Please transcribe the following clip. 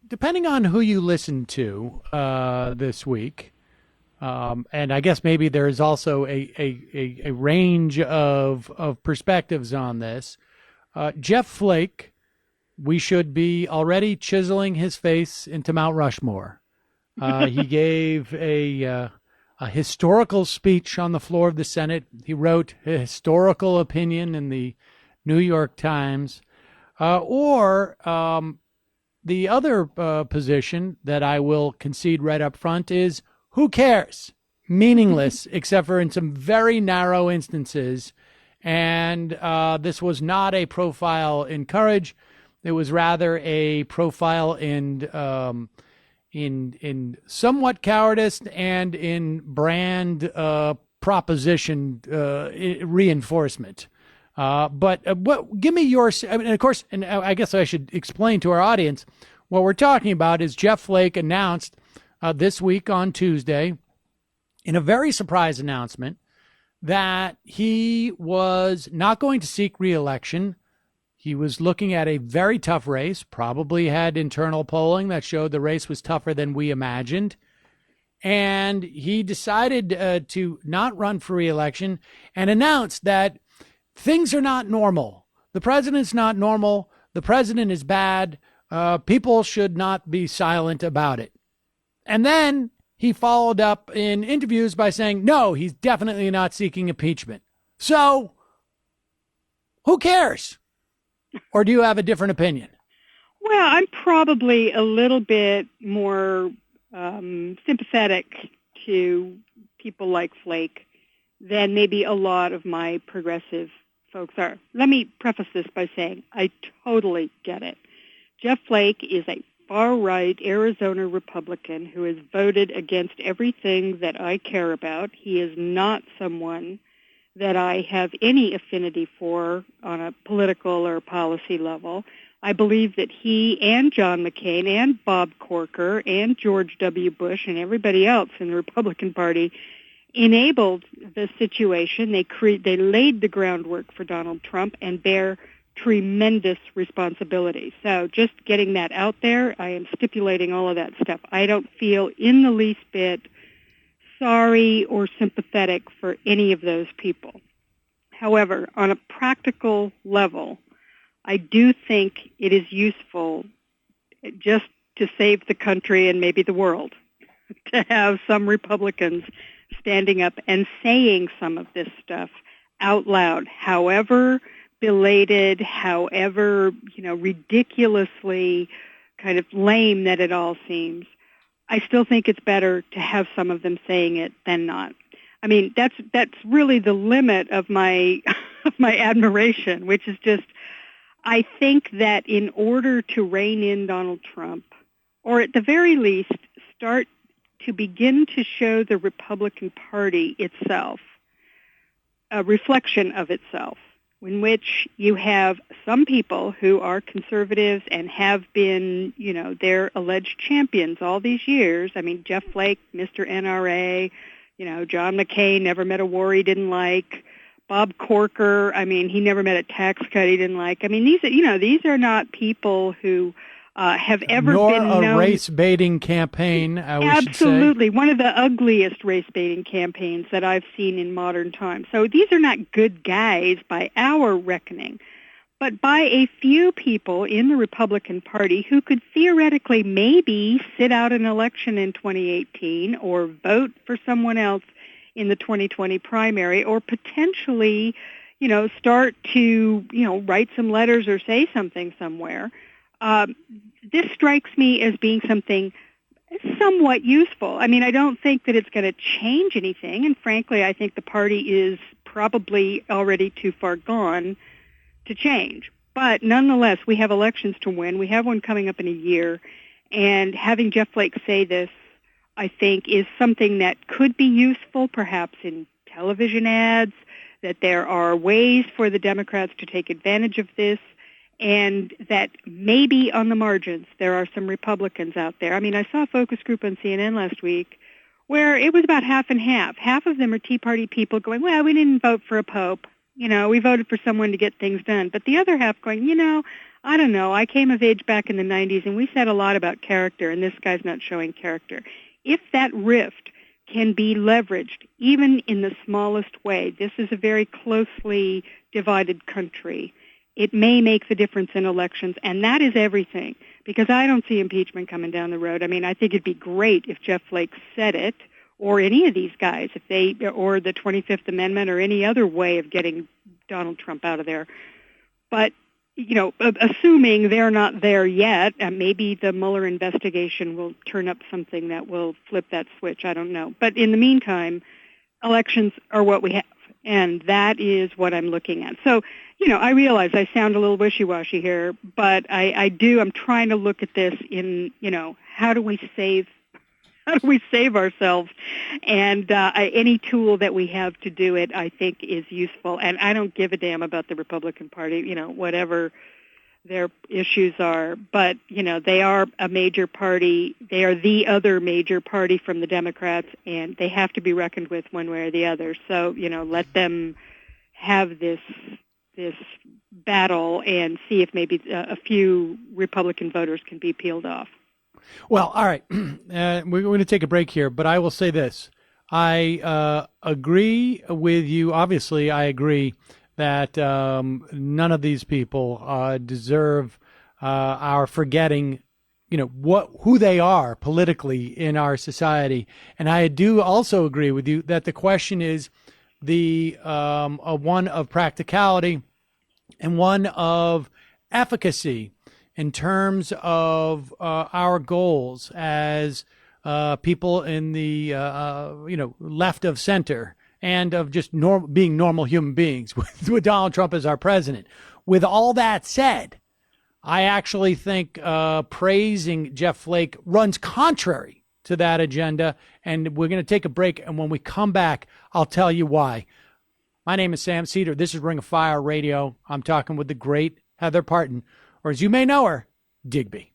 depending on who you listen to this week, and I guess maybe there is also a range of perspectives on this. Jeff Flake, we should be already chiseling his face into Mount Rushmore. He gave a historical speech on the floor of the Senate. He wrote a historical opinion in the New York Times. Or the other position that I will concede right up front is who cares? Meaningless, except for in some very narrow instances. And this was not a profile in courage. It was rather a profile in somewhat cowardice and in brand proposition reinforcement. Give me your, I mean, of course, and I guess I should explain to our audience what we're talking about is Jeff Flake announced this week on Tuesday in a very surprise announcement that he was not going to seek reelection. He was looking at a very tough race, probably had internal polling that showed the race was tougher than we imagined. And he decided to not run for reelection and announced that things are not normal. The president's not normal. The president is bad. People should not be silent about it. And then he followed up in interviews by saying, no, he's definitely not seeking impeachment. So who cares? Or do you have a different opinion? Well, I'm probably a little bit more sympathetic to people like Flake than maybe a lot of my progressive folks are. Let me preface this by saying I totally get it. Jeff Flake is a far-right Arizona Republican who has voted against everything that I care about. He is not someone that I have any affinity for on a political or policy level. I believe that he and John McCain and Bob Corker and George W. Bush and everybody else in the Republican Party enabled the situation. They laid the groundwork for Donald Trump and bear tremendous responsibility. So just getting that out there, I am stipulating all of that stuff. I don't feel in the least bit sorry or sympathetic for any of those people. However, on a practical level, I do think it is useful just to save the country and maybe the world to have some Republicans standing up and saying some of this stuff out loud, however belated, however, ridiculously kind of lame that it all seems. I still think it's better to have some of them saying it than not. I mean, that's really the limit of my of my admiration, which is just I think that in order to rein in Donald Trump, or at the very least start to begin to show the Republican Party itself, a reflection of itself, in which you have some people who are conservatives and have been, their alleged champions all these years. I mean, Jeff Flake, Mr. NRA, John McCain never met a war he didn't like. Bob Corker, I mean, he never met a tax cut he didn't like. I mean, these are not people who have ever been known. Nor a race-baiting campaign, we should say. Absolutely. One of the ugliest race-baiting campaigns that I've seen in modern times. So these are not good guys by our reckoning, but by a few people in the Republican Party who could theoretically maybe sit out an election in 2018 or vote for someone else in the 2020 primary, or potentially, start to, write some letters or say something somewhere. This strikes me as being something somewhat useful. I mean, I don't think that it's going to change anything, and frankly, I think the party is probably already too far gone to change. But nonetheless, we have elections to win. We have one coming up in a year, and having Jeff Flake say this, I think, is something that could be useful, perhaps in television ads, that there are ways for the Democrats to take advantage of this, and that maybe on the margins there are some Republicans out there. I mean, I saw a focus group on CNN last week where it was about half and half. Half of them are Tea Party people going, well, we didn't vote for a pope. We voted for someone to get things done. But the other half going, I don't know. I came of age back in the 90s, and we said a lot about character, and this guy's not showing character. If that rift can be leveraged, even in the smallest way, this is a very closely divided country. It may make the difference in elections, and that is everything, because I don't see impeachment coming down the road. I mean, I think it'd be great if Jeff Flake said it, or any of these guys, if they, or the 25th Amendment, or any other way of getting Donald Trump out of there. But, you know, assuming they're not there yet, maybe the Mueller investigation will turn up something that will flip that switch. I don't know. But in the meantime, elections are what we have, and that is what I'm looking at. So, you know, I realize I sound a little wishy-washy here, but I'm trying to look at this in, you know, how do we save ourselves? And any tool that we have to do it, I think, is useful. And I don't give a damn about the Republican Party, you know, whatever their issues are. But, you know, they are a major party. They are the other major party from the Democrats, and they have to be reckoned with one way or the other. So, you know, let them have this battle and see if maybe a few Republican voters can be peeled off. Well, all right. We're going to take a break here, but I will say this. I agree with you. Obviously, I agree that none of these people deserve our forgetting, you know, who they are politically in our society. And I do also agree with you that the question is the one of practicality and one of efficacy in terms of our goals as people in the left of center, and of just being normal human beings with Donald Trump as our president. With all that said, I actually think praising Jeff Flake runs contrary to that agenda, and we're going to take a break, and when we come back, I'll tell you why. My name is Sam Seder. This is Ring of Fire Radio. I'm talking with the great Heather Parton, or as you may know her, Digby.